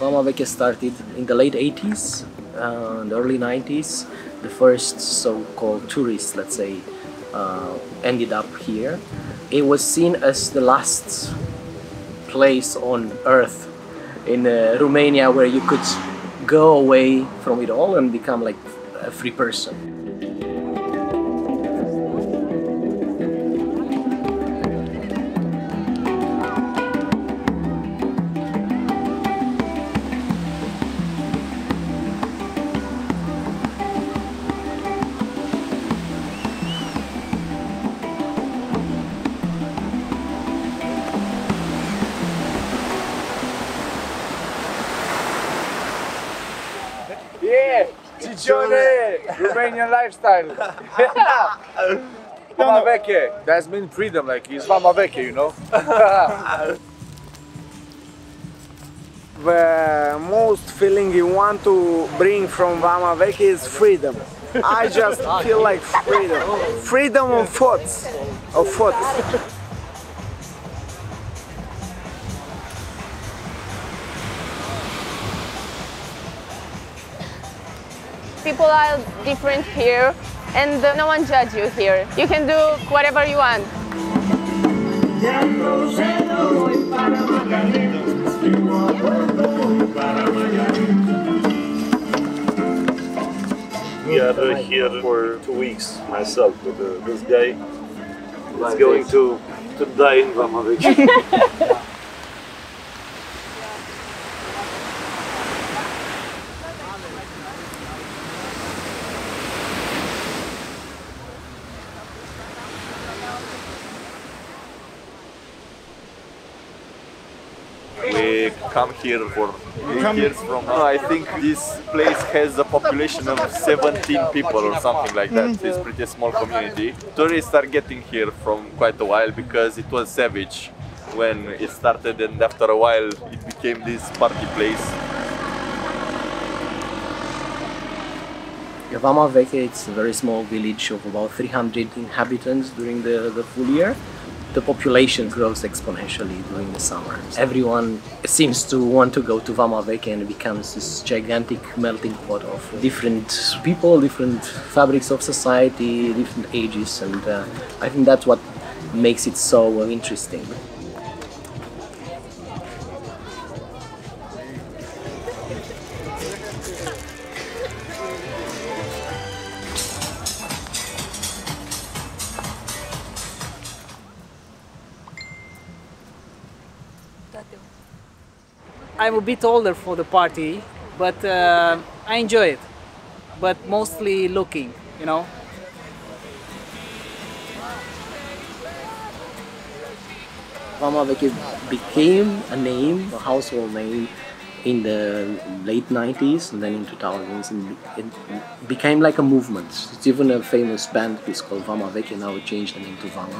Vama Vecchia started in the late 80s, the early 90s. The first so-called tourists, let's say, ended up here. It was seen as the last place on earth in Romania where you could go away from it all and become like a free person. Yeah, Ciccione, Romanian lifestyle. Vama Vecchia, that's mean freedom, like it's Vama Vecchia, you know. The most feeling you want to bring from Vama Vecchia is freedom. I just feel like freedom. Freedom of thoughts. People are different here and no one judges you here. You can do whatever you want. We are here for 2 weeks myself, but this guy is going to die in Vama Vecchia. We come here for 8 years from now. I think this place has a population of 17 people or something like that. It's a pretty small community. Tourists are getting here from quite a while because it was savage when it started, and after a while it became this party place. Vama Vecchia, it's a very small village of about 300 inhabitants during the full year. The population grows exponentially during the summer. Everyone seems to want to go to Vama Vecchia, and it becomes this gigantic melting pot of different people, different fabrics of society, different ages, and I think that's what makes it so interesting. I'm a bit older for the party, but I enjoy it. But mostly looking, you know. Vama Vecchia became a name, a household name, in the late 90s and then in 2000s, and it became like a movement. It's even a famous band, it's called Vama Vecchia, now it changed the name to Vama.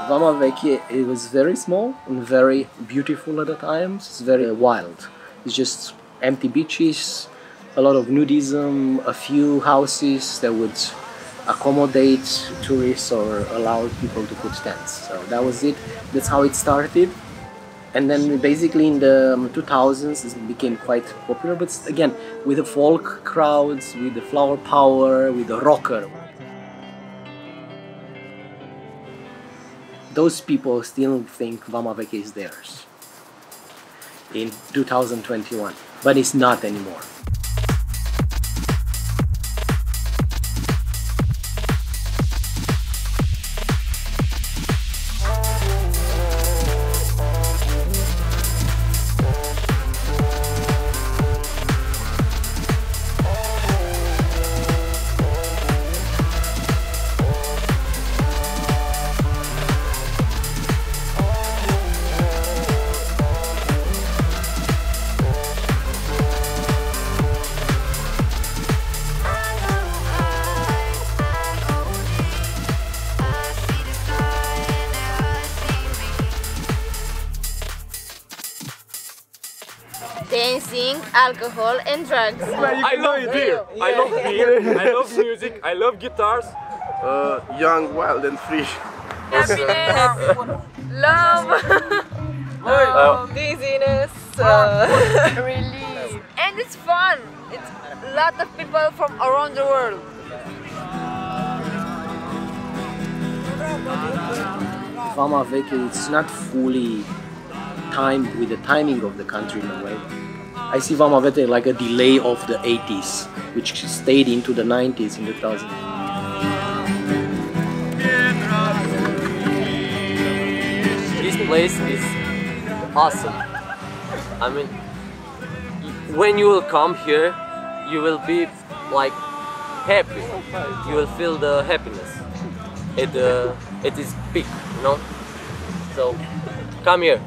Vama Vecchia, it was very small and very beautiful at the time. It's very wild. It's just empty beaches, a lot of nudism, a few houses that would accommodate tourists or allow people to put tents. So that was it. That's how it started. And then basically in the 2000s it became quite popular, but again with the folk crowds, with the flower power, with the rocker. Those people still think Vama Vecchia is theirs in 2021, but it's not anymore. dancing, alcohol, and drugs. I love beer. I love beer. I love music. I love guitars. Young, wild, and free. Happiness, love, dizziness, relief, and it's fun. It's a lot of people from around the world. Vama Veche, it's not fully timed with the timing of the country in a way. I see Vama Veche like a delay of the 80s, which stayed into the 90s in 2000. This place is awesome. I mean, when you will come here, you will be like happy. You will feel the happiness. It is big, you know. So come here.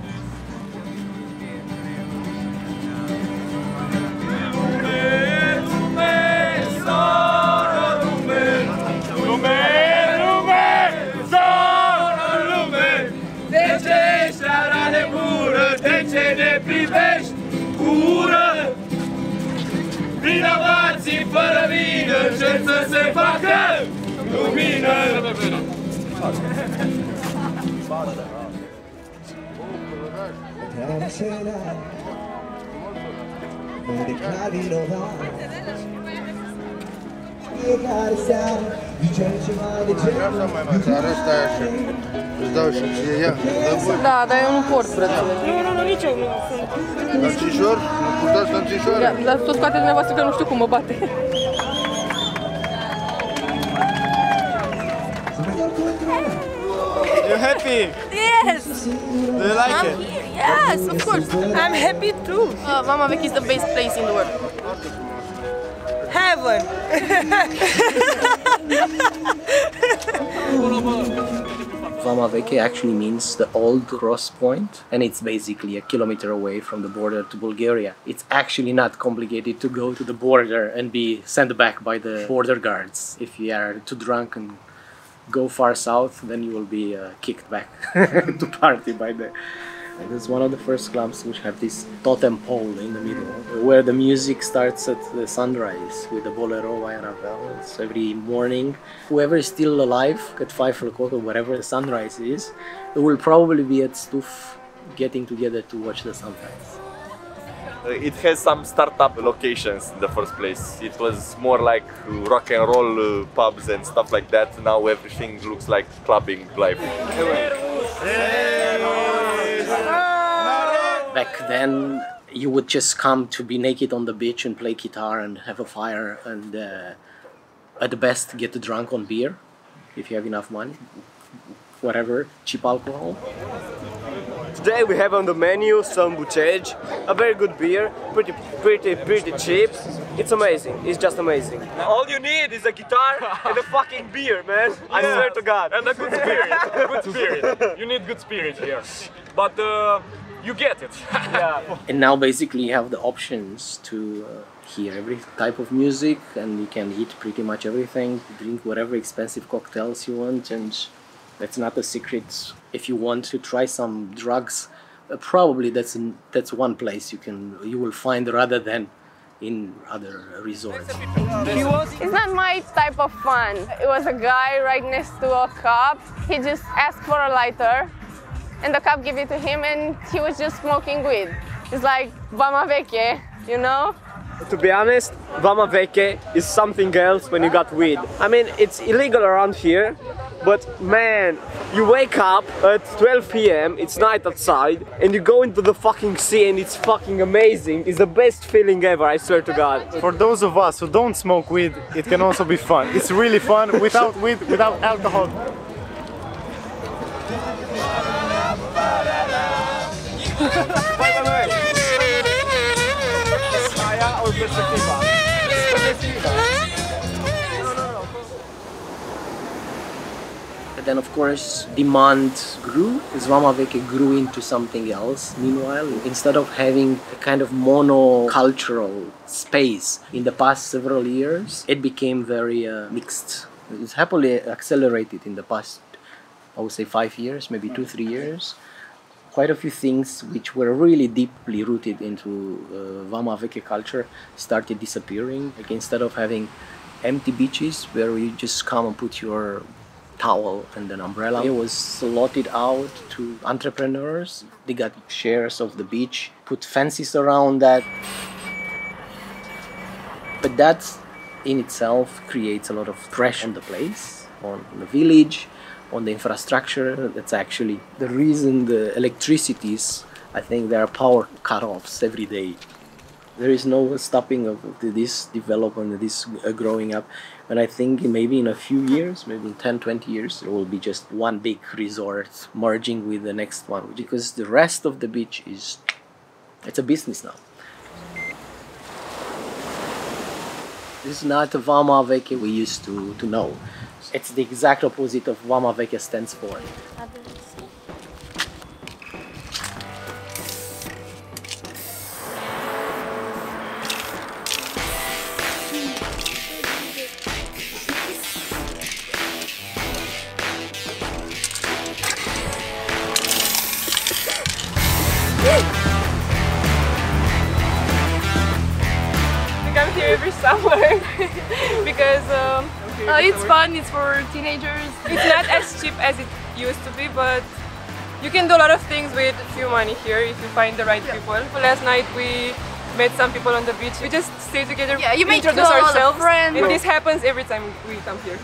Vinovații fără vină, ce să se facă lumină. Fiecare seară zice mai de ce. Arăsta aia și îți dau și ție ea. Da, dar eu nu port brățele. Nu, nici eu nu sunt. Lănțișor? Nu purtați lănțișoare? Dar tot scoateți dumneavoastră că nu știu cum mă bate. You happy? Yes! Do you like it? Yes, of course. I'm happy too. Vama Veche is the best place in the world. Heaven! Vama Veche actually means the old cross point, and it's basically a kilometer away from the border to Bulgaria. It's actually not complicated to go to the border and be sent back by the border guards. If you are too drunk and go far south, then you will be kicked back to party by the... And it's one of the first clubs which have this totem pole in the middle, where the music starts at the sunrise with the Bolero by Ravel. So every morning, whoever is still alive at 5 o'clock or whatever the sunrise is, they will probably be at Stuf getting together to watch the sunrise. It has some startup locations in the first place. It was more like rock and roll pubs and stuff like that. Now everything looks like clubbing life. Back then, you would just come to be naked on the beach and play guitar and have a fire and at the best get drunk on beer, if you have enough money, whatever, cheap alcohol. Today we have on the menu some Butej, a very good beer, pretty cheap. It's amazing, it's just amazing. All you need is a guitar and a fucking beer, man. I swear to God. And a good spirit. Good spirit. You need good spirit here. But you get it. Yeah. And now basically you have the options to hear every type of music, and you can eat pretty much everything, drink whatever expensive cocktails you want, and that's not a secret. If you want to try some drugs, probably that's one place you will find rather than in other resorts. It's not my type of fun. It was a guy right next to a cop. He just asked for a lighter, and the cop gave it to him, and he was just smoking weed. It's like Vama Veche, you know? To be honest, Vama Veche is something else when you got weed. I mean, it's illegal around here, but man, you wake up at 12 p.m, it's night outside, and you go into the fucking sea and it's fucking amazing. It's the best feeling ever, I swear to God. For those of us who don't smoke weed, it can also be fun. It's really fun without weed, without alcohol. But then of course demand grew, Vama Veche grew into something else. Meanwhile, instead of having a kind of monocultural space in the past several years, it became very mixed. It's happily accelerated in the past, I would say 5 years, maybe 2-3 years. quite a few things which were really deeply rooted into Vama Veche culture started disappearing. Like instead of having empty beaches where you just come and put your towel and an umbrella, it was slotted out to entrepreneurs. They got shares of the beach, put fences around that. But that in itself creates a lot of pressure on the place, on the village, on the infrastructure. That's actually the reason the electricities, I think there are power cut-offs every day. There is no stopping of this development, this growing up. And I think maybe in a few years, maybe in 10, 20 years, there will be just one big resort merging with the next one. Because the rest of the beach it's a business now. This is not the Vama Veche we used to know. It's the exact opposite of Vama Veche stands for. I'm here every summer because it's fun, it's for teenagers. It's not as cheap as it used to be, but you can do a lot of things with few money here if you find the right people. Last night we met some people on the beach. We just stay together, you introduce ourselves, friends. and this happens every time we come here.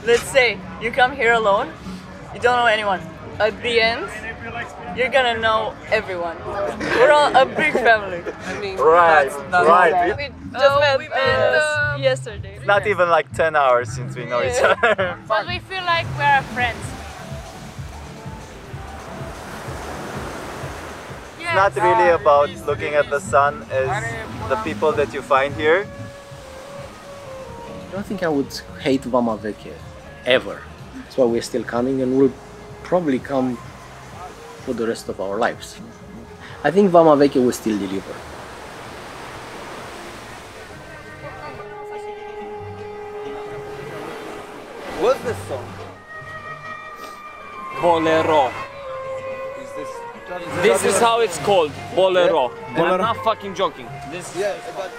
Let's say you come here alone, you don't know anyone. At the end, you're gonna know everyone. We're all a big family. I mean, right. We just met yesterday. It's not even like 10 hours since we know each other. But we feel like we're friends. It's not really about looking at the sun as the people that you find here. I don't think I would hate Vama Veche ever. That's why we're still coming, and we'll probably come for the rest of our lives. I think Vama Veche will still deliver. What's this song? Bolero. This is how it's called, Bolero. I'm not fucking joking. This. Yeah, but